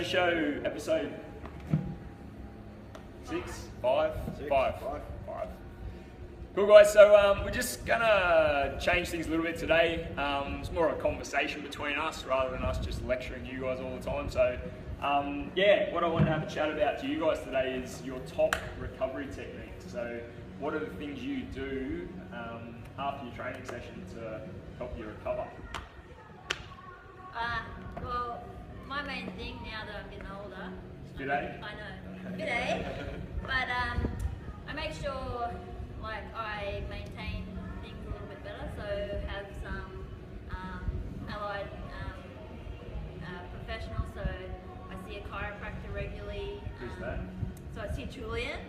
Show, episode 5. Cool guys, so we're just gonna change things a little bit today. It's more of a conversation between us rather than us just lecturing you guys all the time. So yeah, what I want to have a chat about to you guys today is your top recovery techniques. So what are the things you do after your training session to help you recover? Well, my main thing now that I'm getting older, Bit A? I know, bit A, but I make sure like I maintain things a little bit better, so have some allied professionals, so I see a chiropractor regularly. Who's that? So I see Julian.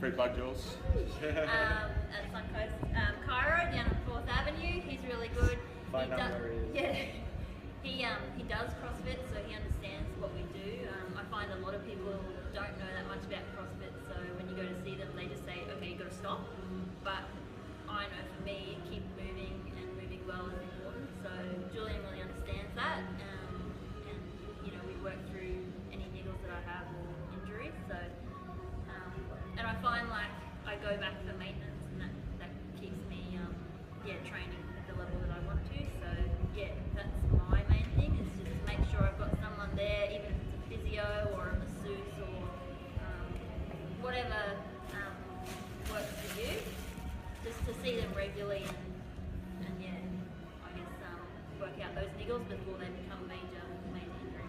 Free plug, Jules. At Suncoast Chiro down on 4th Avenue. He's really good. Phone number is... Yeah. He does CrossFit, so he understands what we do. I find a lot of people don't know that much about CrossFit, so when you go to see them, they just say, okay, you've got to stop. But I know for me, keep moving and moving well is important. So Julian really understands that, and you know, we work through any niggles that I have or injuries. So and I find like I go back for maintenance, and that keeps me training at the level that I want to. So yeah, that's my main thing, is just to make sure I've got someone there, even if it's a physio or a masseuse or whatever works for you, just to see them regularly and yeah, I guess work out those niggles before they become major injuries.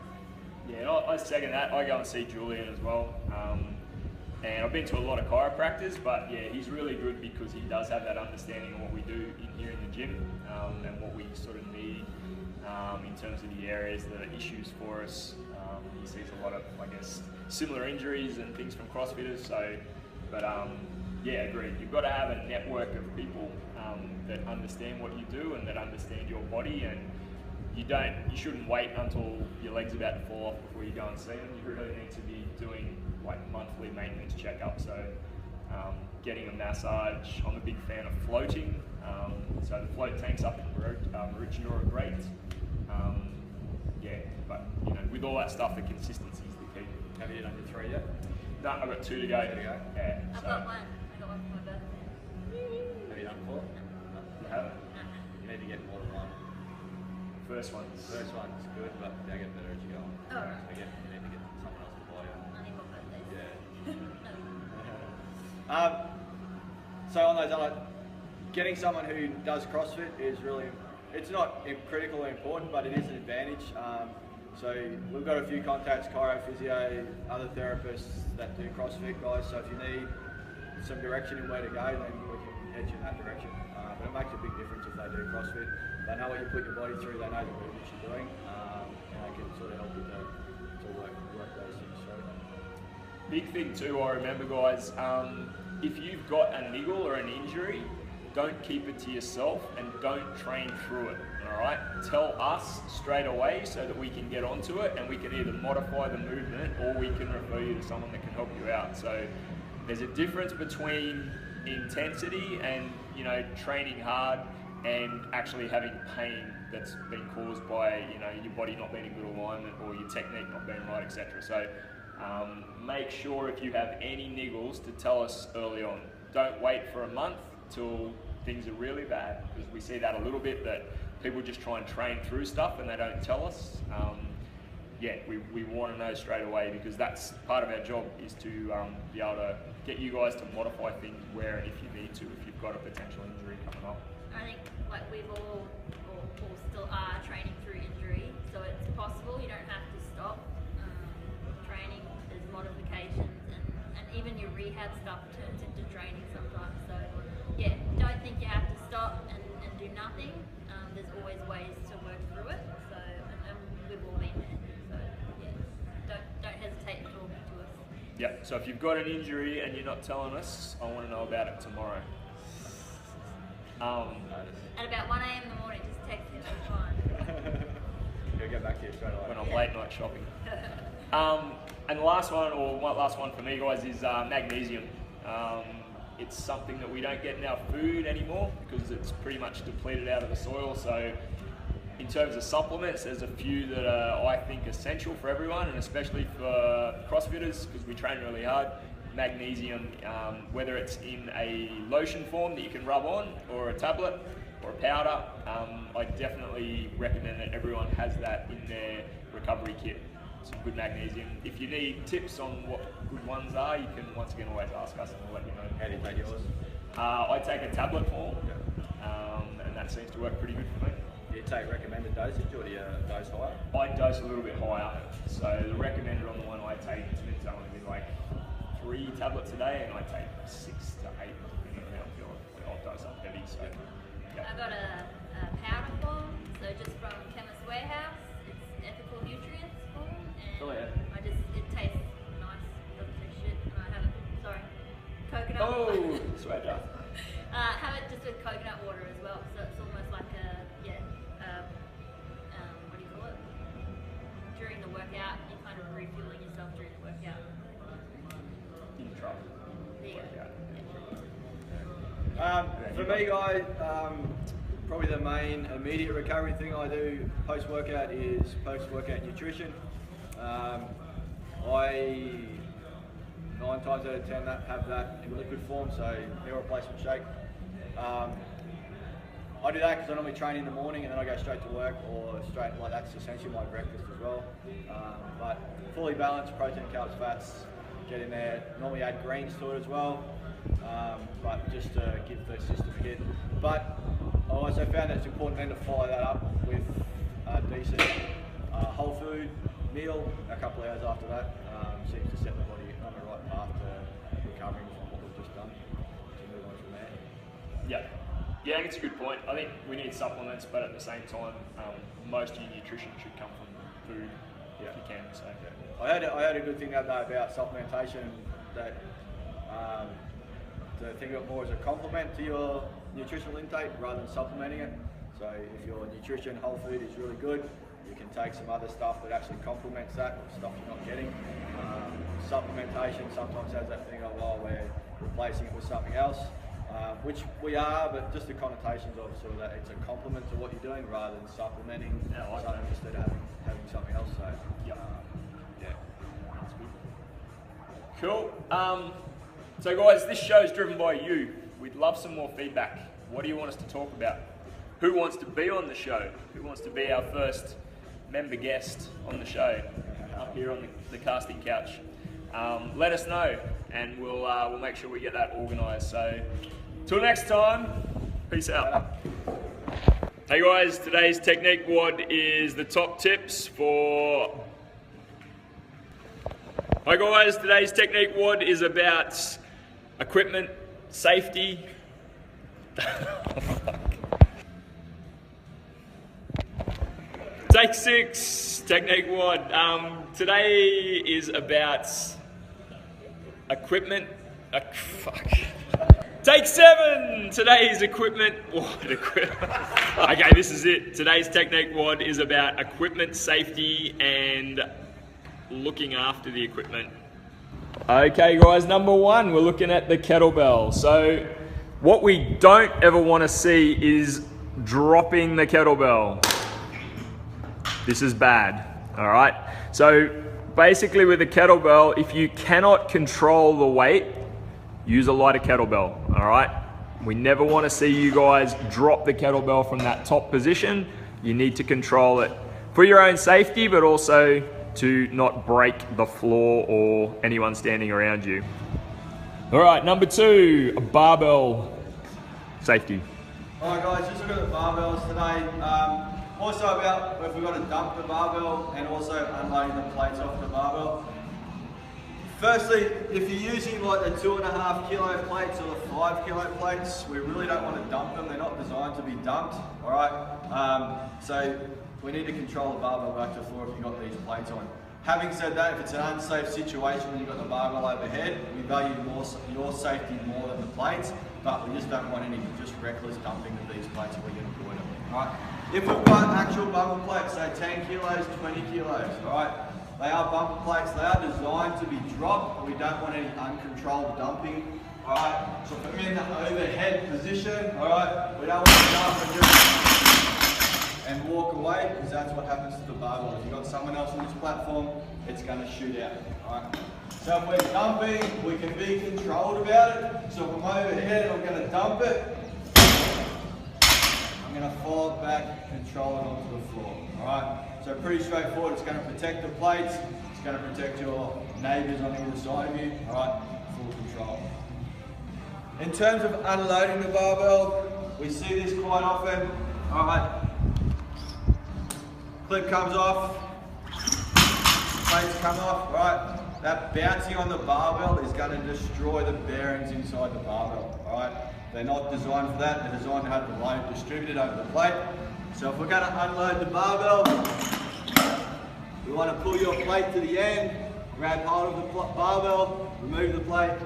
Yeah, and I second that. I go and see Julian as well. And I've been to a lot of chiropractors, but yeah, he's really good because he does have that understanding of what we do in here in the gym and what we sort of need in terms of the areas that are issues for us. He sees a lot of, I guess, similar injuries and things from CrossFitters. So, but yeah, agreed. You've got to have a network of people that understand what you do and that understand your body, and you shouldn't wait until your leg's about to fall off before you go and see them. You really need to be doing like monthly maintenance checkup. So getting a massage. I'm a big fan of floating. So the float tanks up in Maroochydore are great. Yeah, but you know, with all that stuff, the consistency is the key. Have you done your 3 yet? No, I've got 2 to go. Yeah. I've got one. I got one for my birthday. Have you done 4? You haven't? You need to get more than 1. First one's good, but they get better as you go on. Oh, right. Again, you need to get someone else to buy you. I need more birthdays. Yeah. So on those other, getting someone who does CrossFit is really, it's not critically important, but it is an advantage. So we've got a few contacts, chiro, physio, other therapists that do CrossFit guys, so if you need some direction in where to go, then we can head you in that direction. But it makes a big difference if they do CrossFit. They know what you put your body through, they know the movements you're doing, and they can sort of help you to work those things through. big thing too, I remember guys, if you've got a niggle or an injury, don't keep it to yourself and don't train through it, all right? Tell us straight away so that we can get onto it and we can either modify the movement or we can refer you to someone that can help you out. So there's a difference between intensity and, you know, training hard and actually having pain that's been caused by, you know, your body not being in good alignment or your technique not being right, etc. So make sure if you have any niggles to tell us early on. Don't wait for a month till things are really bad, because we see that a little bit, that people just try and train through stuff and they don't tell us. Yeah, we want to know straight away, because that's part of our job, is to be able to get you guys to modify things where and if you need to, if you've got a potential injury coming up. I think like we've all still are training through injury, so it's possible. You don't have to stop training. There's modifications, and even your rehab stuff turns into training sometimes. So yeah, don't think you have to stop and do nothing. There's always ways to work through it. So and we've all been there. So yeah, don't hesitate talking to us. Yeah, so if you've got an injury and you're not telling us, I want to know about it tomorrow. At about 1 a.m. in the morning, just text me, that's fine. He'll get back to you straight away. When I'm late night shopping. And the last one, or one last one for me guys, is magnesium. It's something that we don't get in our food anymore because it's pretty much depleted out of the soil. So in terms of supplements, there's a few that are, I think, essential for everyone, and especially for CrossFitters, because we train really hard. Magnesium, whether it's in a lotion form that you can rub on, or a tablet, or a powder, I definitely recommend that everyone has that in their recovery kit. Some good magnesium. If you need tips on what good ones are, you can once again always ask us and we'll let you know. How do you take yours? I take a tablet form, and that seems to work pretty good for me. Do you take recommended dosage or do you dose higher? I dose a little bit higher, so the recommended on the one I take has been telling me like 3 tablets a day, and I take 6 to 8 depending on how I'm feeling. I'll dose up heavy, so yeah. I got a powder form, so just from Chemist Warehouse. It's ethical nutrients form, and Oh, yeah. it tastes nice, doesn't taste shit. And I have it, sorry, coconut. Oh, sweater. Have it just with coconut water as well, so it's almost like what do you call it? During the workout, you're kind of refueling yourself during the workout. Intro. There you go. For me, guys, probably the main immediate recovery thing I do post-workout is post-workout nutrition. I 9 times out of 10 have that in liquid form, so meal replacement shake. I do that because I normally train in the morning and then I go straight to work, or straight, like that's essentially my breakfast as well. But fully balanced, protein, carbs, fats, get in there. Normally add greens to it as well, but just to give the system a hit. But I also found that it's important then to follow that up with a decent whole food meal a couple of hours after that. Seems to set the body on the right path to recovering from what we've just done, to move on from there. Yeah. Yeah, I think it's a good point. I think we need supplements, but at the same time, most of your nutrition should come from food if you can. So. I heard a good thing that day about supplementation, that to think of it more as a complement to your nutritional intake rather than supplementing it. So if your nutrition whole food is really good, you can take some other stuff that actually complements that, stuff you're not getting. Supplementation sometimes has that thing of, well, we're replacing it with something else, which we are, but just the connotations of sort of that it's a complement to what you're doing rather than supplementing something instead of having something else. So yeah. That's good. Cool. So guys, this show is driven by you. We'd love some more feedback. What do you want us to talk about? Who wants to be on the show? Who wants to be our first member guest on the show up here on the casting couch? Let us know, and we'll make sure we get that organised. So, till next time, peace out. Hey guys, today's technique WOD is the top tips for. Hi guys, today's technique WOD is about equipment safety. Take 6, technique WOD. Today is about equipment. Take 7, today's equipment WOD. Okay, this is it. Today's technique WOD is about equipment safety and looking after the equipment. Okay guys, number 1, we're looking at the kettlebell. So what we don't ever want to see is dropping the kettlebell. This is bad, all right? So basically with a kettlebell, if you cannot control the weight, use a lighter kettlebell, all right? We never want to see you guys drop the kettlebell from that top position. You need to control it for your own safety, but also to not break the floor or anyone standing around you. All right, number 2, a barbell safety. All right guys, just looking at the barbells today. Also about if we've got to dump the barbell and also unloading the plates off the barbell. Firstly, if you're using like the 2.5 kilo plates or the 5 kilo plates, we really don't want to dump them. They're not designed to be dumped, all right? So we need to control the barbell back to the floor if you've got these plates on. Having said that, if it's an unsafe situation when you've got the barbell overhead, we value your safety more than the plates, but we just don't want any just reckless dumping of these plates if we can avoid them, all right? If we've got actual bumper plates, say 10 kilos, 20 kilos, all right? They are bumper plates, they are designed to be dropped. We don't want any uncontrolled dumping, all right? So put them in the overhead position, all right? We don't want to dump and walk away, because that's what happens to the barbell. If you've got someone else on this platform, it's going to shoot out. Alright? So if we're dumping, we can be controlled about it. So if I'm overhead and I'm going to dump it, I'm going to fall back, control it onto the floor. Alright? So pretty straightforward. It's going to protect the plates. It's going to protect your neighbours on either side of you. Alright? Full control. In terms of unloading the barbell, we see this quite often. Alright. Clip comes off. Plates come off. Alright. That bouncing on the barbell is going to destroy the bearings inside the barbell. Alright. They're not designed for that. They're designed to have the load distributed over the plate. So if we're going to unload the barbell, we want to pull your plate to the end, grab hold of the barbell, remove the plate,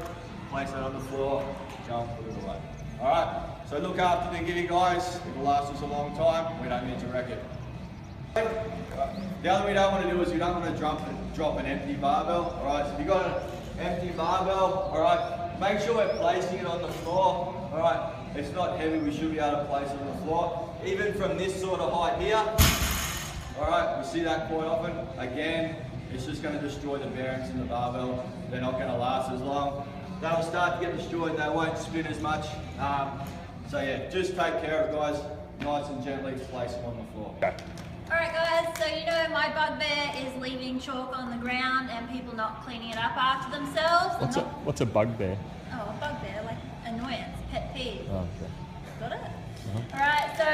place it on the floor, jump, put it away. Alright, so look after the gear, guys. It will last us a long time. We don't need to wreck it. The other thing we don't want to do is we don't want to drop an empty barbell. Alright, so if you've got an empty barbell, alright, make sure we're placing it on the floor. Alright, it's not heavy, we should be able to place it on the floor. Even from this sort of height here, alright, we see that quite often. Again, it's just going to destroy the bearings in the barbell. They're not going to last as long. They'll start to get destroyed, they won't spin as much. So yeah, just take care of it, guys. Nice and gently place them on the floor. Okay. Alright guys, so you know my bugbear is leaving chalk on the ground and people not cleaning it up after themselves. What's a bugbear? Oh, a bugbear, like annoyance, pet peeve. Oh, okay. Got it? Alright, so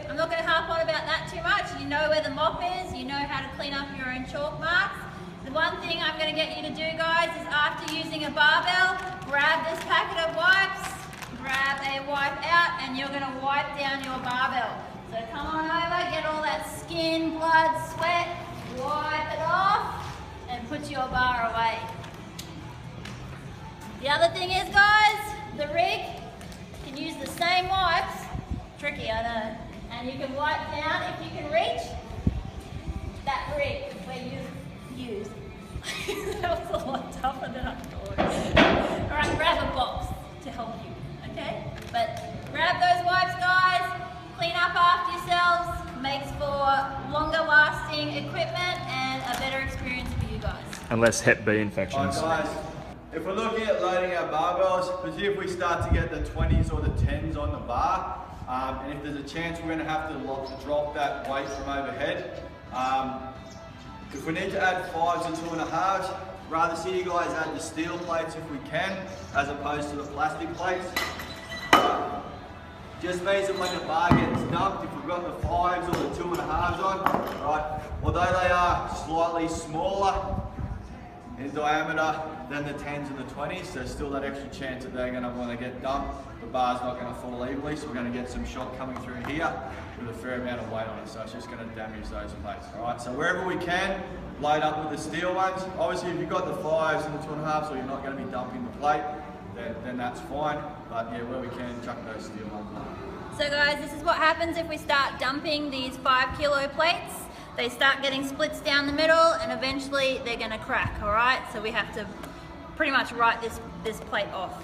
I'm not going to harp on about that too much. You know where the mop is, you know how to clean up your own chalk marks. The one thing I'm going to get you to do, guys, is after using a barbell, grab this packet of wipes, grab a wipe out, and you're going to wipe down your barbell. So come on over, get all that skin, blood, sweat, wipe it off, and put your bar away. The other thing is, guys, the rig can use the same wipes. Tricky, I know. And you can wipe down, if you can reach, that rig where you use. That was a lot tougher than I thought. Alright, grab a box to help you, okay? But grab those wipes, guys. Clean up after yourselves, makes for longer lasting equipment and a better experience for you guys. And less Hep B infections. Alright guys, if we're looking at loading our barbells, because if we start to get the 20s or the 10s on the bar, and if there's a chance we're going to have to drop that weight from overhead, if we need to add 5s and 2.5s, rather see you guys add the steel plates if we can, as opposed to the plastic plates. Just means that when the bar gets dumped, if we've got the 5s or the 2.5s on, right, although they are slightly smaller in diameter than the 10s and the 20s, there's still that extra chance that they're going to want to get dumped. The bar's not going to fall evenly, so we're going to get some shock coming through here with a fair amount of weight on it, so it's just going to damage those plates. Alright, so wherever we can, load up with the steel ones. Obviously, if you've got the 5s and the 2.5s, so you're not going to be dumping the plate, then that's fine. But yeah, where we can, chuck those steel ones on. So guys, this is what happens if we start dumping these 5 kilo plates. They start getting splits down the middle and eventually they're going to crack, alright? So we have to pretty much write this plate off.